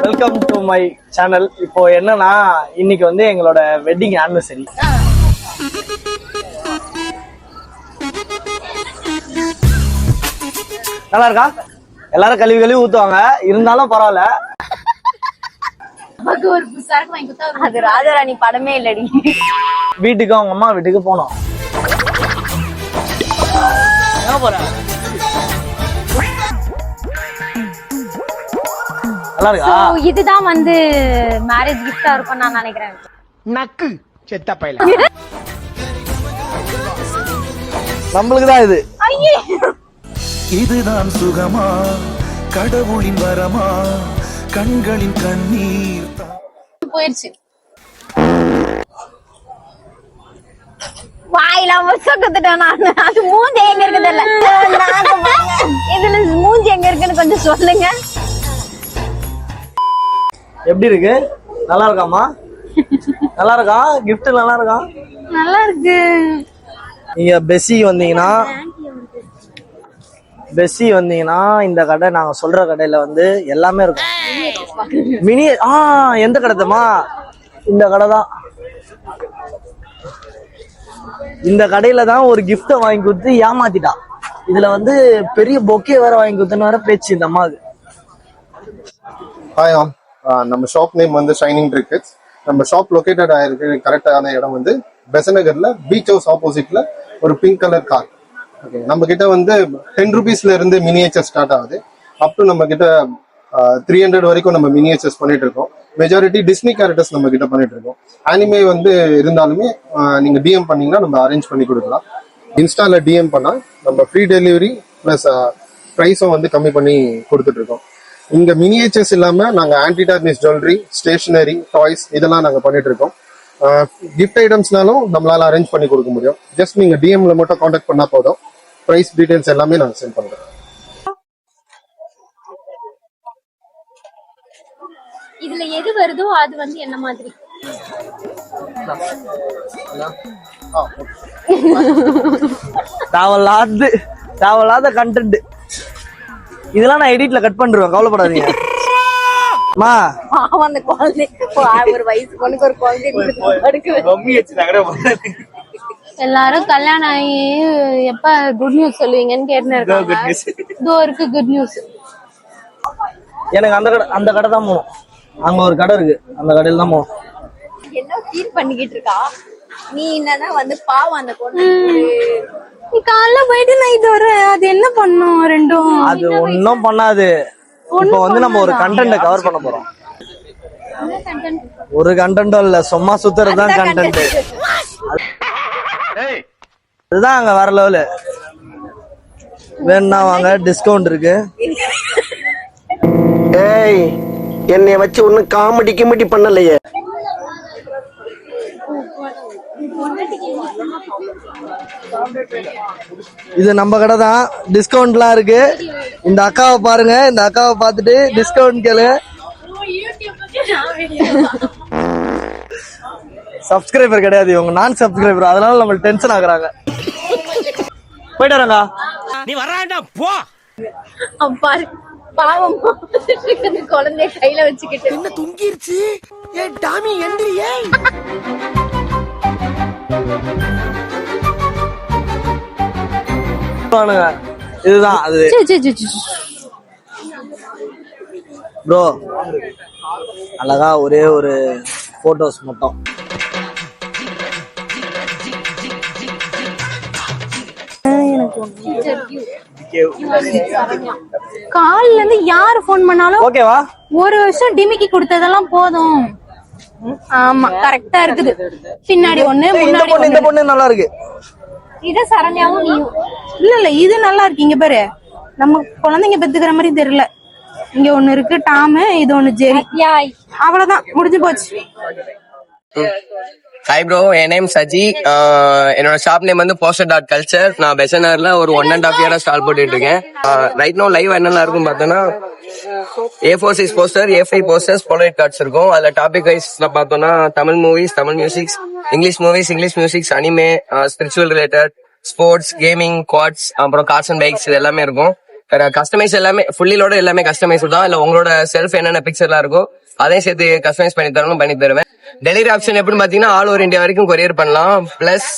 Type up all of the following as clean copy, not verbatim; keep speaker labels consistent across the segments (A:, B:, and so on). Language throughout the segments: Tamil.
A: Welcome to my channel. இப்போ என்னன்னா இன்னைக்கு வந்து எங்களோட வெட்டிங் ஆனிவர்சரி. நல்லா இருக்கா? எல்லாரும் கழுவி கழுவி ஊத்துவாங்க, இருந்தாலும் பரவாயில்ல.
B: அது ராஜாராணி படமே இல்லடி.
A: வீட்டுக்கு அவங்க அம்மா வீட்டுக்கு போனோம். என்ன போற? நல்லா இருக்கா?
B: இதுதான் வந்து மேரேஜ் கிஃப்டா இருக்கும் நான் நினைக்கிறேன்.
C: நக்கு செத்த பையல.
A: நம்மளுக்கு தான் இது.
D: இதுதான் சுகமா, கடவுளின் வரமா, கண்களின் கண்ணீர்
B: போயிருச்சு. வாயில சொக்கத்துட்டேன் நான். அது மூஞ்சி எங்க இருக்குது இல்ல, இதுல மூஞ்சி எங்க இருக்குன்னு கொஞ்சம் சொல்லுங்க.
A: எப்படி இருக்கு? நல்லா இருக்காமா? நல்லா இருக்கா? கிஃப்ட் நல்லா இருக்கா?
B: நல்லா இருக்கு.
A: நீங்க பெஸ்ஸி வந்தீங்கன்னா இந்த கடை நாங்க சொல்ற கடையில வந்து எல்லாமே இருக்கும். மினி எந்த கடை தெரியுமா? இந்த கடை தான். இந்த கடையில தான் ஒரு கிஃப்ட வாங்கி கொடுத்து ஏமாத்திட்டா. இதுல வந்து பெரிய பொக்கே வேற வாங்கி கொடுத்துன்னு வேற பேச்சு இந்த அம்மாவுக்கு.
E: ஹாய் ஆல், நம்ம ஷாப் நேம் வந்து ஷைனிங் ட்ரிக்கெட்ஸ். நம்ம ஷாப் லொகேட்டட் ஆயிருக்கு கரெக்டான இடம் வந்து பெசநகர்ல பீச் ஹவுஸ் ஆப்போசிட்ல ஒரு பிங்க் கலர் கார். ஓகே, நம்ம கிட்ட வந்து 10 ரூபீஸ்ல இருந்து மினியேச்சர் ஸ்டார்ட் ஆகுது. அப் டு நம்ம கிட்ட 300 வரைக்கும் நம்ம மினியேச்சர்ஸ் பண்ணிட்டு இருக்கோம். மெஜாரிட்டி டிஸ்னி கேரக்டர்ஸ் நம்ம கிட்ட பண்ணிட்டு இருக்கோம். அனிமே வந்து இருந்தாலுமே நீங்க டிஎம் பண்ணீங்கன்னா நம்ம அரேஞ்ச் பண்ணி கொடுக்கலாம். இன்ஸ்டால டிஎம் பண்ணா நம்ம ஃப்ரீ டெலிவரி பிளஸ் ப்ரைஸும் வந்து கம்மி பண்ணி கொடுத்துட்டு இருக்கோம். இங்க மினியேச்சர்ஸ் இல்லாம நாங்க anti tarnish jewellery, stationery, toys இதெல்லாம் நாங்க பண்ணிட்டு இருக்கோம். கிஃப்ட் ஐட்டம்ஸ்னாலும் நம்மளால அரேஞ்ச் பண்ணி கொடுக்க முடியும். ஜஸ்ட் நீங்க டிஎம்ல மட்டும் காண்டாக்ட் பண்ணா போதும். பிரைஸ் டீடைல்ஸ் எல்லாமே நாங்க சென்ட் பண்றோம்.
B: இதுல எது வருதோ அது வந்து என்ன மாதிரி?
A: தேவையில்லாத கண்டென்ட் இதெல்லாம் நான் எடிட்ல கட் பண்ணிடுவேன், கவலைப்படாதீங்க.
B: அந்த குழந்தை ஒரு வயசு பொண்ணுக்கு ஒரு குழந்தை. எல்லாரும் கல்யாணம் ஆகி எப்ப குட் நியூஸ் சொல்லுவீங்கன்னு கேட்டுன்னு இருக்காங்க. இதோ இருக்கு குட் நியூஸ்.
A: எனக்கு அந்த கடை தான் போகணும். அங்க ஒரு கடை இருக்கு, அந்த கடையில தான் போகணும்.
B: என்ன ஃபீல் பண்ணிக்கிட்டு இருக்கா நீ? என்னன்னா வந்து பாவம் அந்த பொண்ணு. நீ காலைல போயிட்டு நைட் வர அது என்ன பண்ணும்? ரெண்டும்
A: அது ஒன்னும் பண்ணாது. இப்ப வந்து நம்ம ஒரு கண்டென்ட் கவர் பண்ண போறோம். ஒரு கண்டென்ட்டும் இல்ல, சும்மா சுத்துறது தான் கண்டென்ட். அதுதான் அங்க வேற லெவலு. வேணா வாங்க, டிஸ்கவுண்ட் இருக்கு.
C: ஏய், என்னைய வச்சு ஒன்னும் காமெடி கிமெடி பண்ணலையே.
A: இது நம்ம கடை தான், டிஸ்கவுண்ட்லாம் இருக்கு. இந்த அக்காவை பாருங்க, இந்த அக்காவை பார்த்துட்டு டிஸ்கவுண்ட் கேளு. சப்ஸ்கிரைபர் கிடையாது இவங்க, நான் சப்ஸ்கிரைபர், அதனால நம்ம டென்ஷன் ஆகுறாங்க. போயிட்டு வராங்க.
C: நீ வராண்டா போ.
B: பாரு பாவம் குழந்தைய கையில வச்சுக்கிட்டு
C: என்ன துங்கிருச்சு. ஏ டாமி எந்திரியே.
A: இதுதான் அது ப்ரோ. அழகா ஒரே ஒரு போட்டோஸ் மட்டும்.
B: கால்ல இருந்து யாரு போன் பண்ணாலும்
A: ஓகேவா?
B: ஒரு வருஷம் டிமிக்கி கொடுத்ததெல்லாம் போதும். ஆமா கரெக்டா இருக்குது. பின்னாடி ஒண்ணு முன்னாடி ஒண்ணு.
A: இந்த பொண்ணு நல்லா இருக்கு.
B: இது சரண்யாவும் நீயும். இல்ல இது நல்லா இருக்கு. இங்க பாரு, நம்ம குழந்தைங்க பெத்துக்கிற மாதிரி தெரியல. இங்க ஒண்ணு இருக்கு டாமு, இது ஒண்ணு ஜெரி. அவ்வளவுதான், முடிஞ்சு போச்சு.
F: ஹாய் ப்ரோ, என் நேம் சஜி. என்னோட ஷாப் நேம் வந்து poster.culture. நான் பெசனர்ல ஒரு 1.5 இயரா ஸ்டால் போட்டுட்டு இருக்கேன். ரைட் நோ லைவ் என்னெல்லாம் இருக்கும் பார்த்தோன்னா A4 size poster, A5 posters, polaroid cards இருக்கும். அதுல டாபிக் வைஸ் பார்த்தோம்னா Tamil movies, Tamil musics, English movies, English musics, anime, spiritual related, sports, gaming, quotes, அப்புறம் கார்ஸ் அண்ட் பைக்ஸ் இது எல்லாமே இருக்கும். கஸ்டமைஸ் எல்லாமே ஃபுல்லிலோட எல்லாமே கஸ்டமைஸ் தான். இல்ல உங்களோட செல்ஃப் என்னென்ன பிக்சர்லாம் இருக்கோ அதையும் சேர்த்து கஸ்டமைஸ் பண்ணி தரணும், பண்ணி தருவேன். டெலிவரி ஆப்ஷன் எப்படின்னு பாத்தீங்கன்னா ஆல் ஓவர் இந்தியா வரைக்கும் கொரியர் பண்ணலாம். பிளஸ்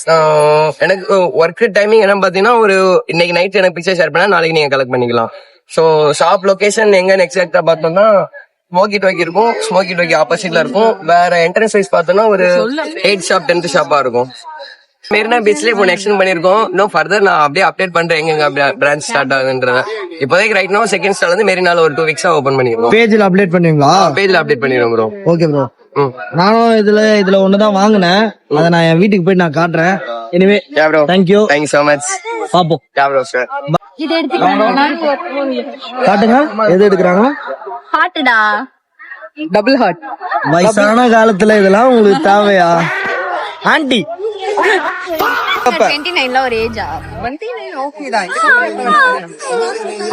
F: எனக்கு ஒர்க் டைமிங் என்ன பாத்தீங்கன்னா ஒரு இன்னைக்கு நைட் எனக்கு பிக்சர் ஷேர் பண்ணா நாளைக்கு நீங்க கலெக்ட் பண்ணிக்கலாம். ஸோ ஷாப் லொகேஷன் எங்கன்னு எக்ஸாக்டா பார்த்தோம்னா ஸ்மோக்கி டோக்கி இருக்கும். ஸ்மோக்கி டோக்கி ஆப்போசிட்ல இருக்கும். வேற என்ட்ரன்ஸ் வைஸ் பார்த்தோம்னா ஒரு 8th ஷாப் 10th ஷாப்பா இருக்கும். மெரினா பீச்லயே இப்போ எக்ஸ்டெண்ட் பண்ணிருக்கோம். இன்னும் ஃபர்தர் நான் அப்படியே அப்டேட் பண்றேன் எங்க பிரான்ச் ஸ்டார்ட் ஆகுதுன்றத. இப்போதைக்கு ரைட் நோ செகண்ட் ஸ்டால் வந்து மெரினால ஒரு 2 வீக்ஸா ஓபன் பண்ணிருக்கோம்.
A: பேஜ்ல அப்டேட் பண்ணுவீங்களா?
F: பேஜ்ல அப்டேட் பண்ணிடுவோம் ப்ரோ.
A: Okay bro. நானும் இதுல ஒண்ணுதான் வாங்கினேன். அதை நான் என் வீட்டுக்கு போய் நான் காட்டுறேன். Anyway thank you
F: so much.
A: பாப்போம்.
F: சார்
B: இது எடுத்துக்கலாம்.
A: காட்டுங்க எது எடுக்கிறாங்க.
B: ஹார்ட்டா
F: டபுள் ஹார்ட்.
A: வயசான காலத்துல இதெல்லாம் உங்களுக்கு தேவையா ஆண்டி?
B: 29ல ஒரு ஏஜா?
F: 29 ஓகே தான்.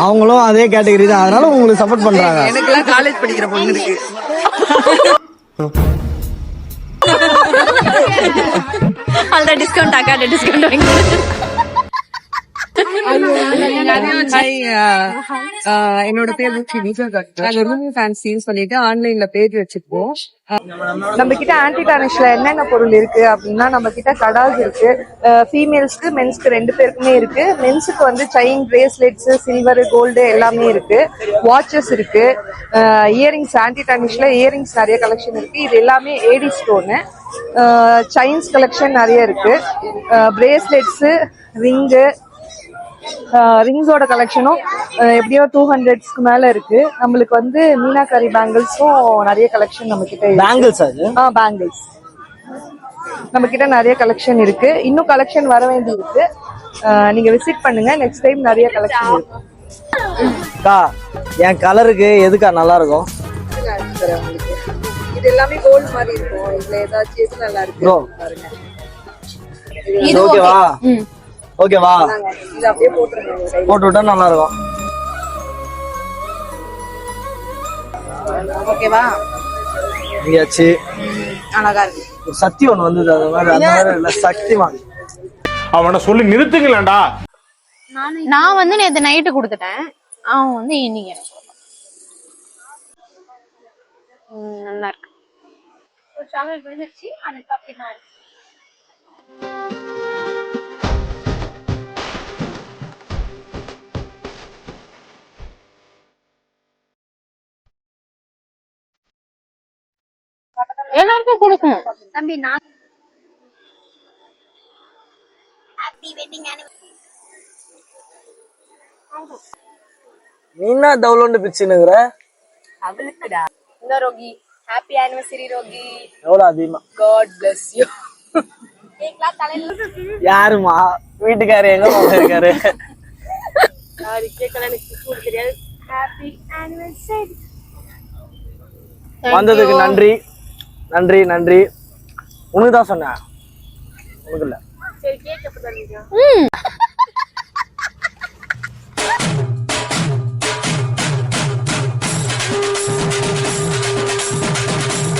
A: அவங்களும் அதே கேட்டகரி தான், அதனால உங்களுக்கு சப்போர்ட் பண்றாங்க.
F: எனக்குலாம் காலேஜ் படிக்கிற பொண்ணு இருக்கு.
B: அல்தான் டிஸ்கவுண்ட் ஆகாத டிஸ்கவுண்ட் வாங்கி.
G: என்னோட பேர் நாங்க ரூமி ஃபேன்சின்னு சொல்லிட்டு ஆன்லைன்ல பேஜ் வச்சிருக்கோம்.
H: நம்ம கிட்ட ஆன்டி டார்னிஷ்ல என்னென்ன பொருள் இருக்கு அப்படின்னா, நம்ம கிட்ட கடாஸ் இருக்கு. ஃபீமேல்ஸ்க்கு மென்ஸ்க்கு 2 பேருக்குமே இருக்கு. மென்ஸுக்கு வந்து செயின், பிரேஸ்லெட்ஸ், சில்வர், கோல்டு எல்லாமே இருக்கு. வாட்சஸ் இருக்கு. இயரிங்ஸ், ஆன்டி டார்னிஷ்ல இயரிங்ஸ் நிறைய கலெக்ஷன் இருக்கு. இது எல்லாமே ஏடி ஸ்டோனு. செயின்ஸ் கலெக்ஷன் நிறைய இருக்கு. பிரேஸ்லெட்ஸ், ரிங்கு, ரிங்ஸோட கலெக்ஷனும் எப்படியோ 200க்கு மேல இருக்கு. நம்மளுக்கு வந்து மீனாக்காரி பேங்கிள்ஸும் நிறைய கலெக்ஷன் நம்ம கிட்ட இருக்கு.
A: பேங்கிள்ஸ் அது?
H: பேங்கிள்ஸ் நம்ம கிட்ட நிறைய கலெக்ஷன் இருக்கு. இன்னும் கலெக்ஷன் வர வேண்டி இருக்கு. நீங்க விசிட் பண்ணுங்க. நெக்ஸ்ட் டைம் நிறைய கலெக்ஷன் இருக்கு.
A: அக்கா, என் கலருக்கு எதுக்கா நல்லா இருக்கும்?
H: இது எல்லாமே கோல்ட் மாதிரி இருக்கும். இதுல ஏதாச்சும் எது நல்லா இருக்கு பாருங்க.
B: இது
A: ஓகேவா? ஓகேவா?
H: இது அப்படியே போட்டுருங்க.
A: போட்டு விட்டா நல்லா இருக்கும்.
H: ஓகேவா?
A: இங்கயாச்சு
H: அழகா இருக்கு.
A: ஒரு சக்தி ஒண்ணு வந்தது, அந்த மாதிரி இல்ல சக்திமான்.
I: அவனை சொல்லி நிறுத்துங்களேன்டா.
B: நான் வந்து நேத்து நைட்டு கொடுத்துட்டேன். அவன் வந்து இன்னைக்கு நல்லா இருக்கு. எல்லாருக்கும் கொடுக்கும் தம்பி. நான்
A: நீ என்ன டவுன்லோட் பிச்சுனுக்குற?
H: இந்த ரோகி ஹாப்பி ஆனிவர்சரி ரோகி.
A: எவ்வளவு அதிகமா?
H: God bless you.
A: யாருமா வீட்டுக்காரு எங்க இருக்காரு?
H: Happy anniversary.
A: வந்ததுக்கு நன்றி நன்றி நன்றி. உனக்கு தான் சொன்னேன், உனக்கு இல்ல.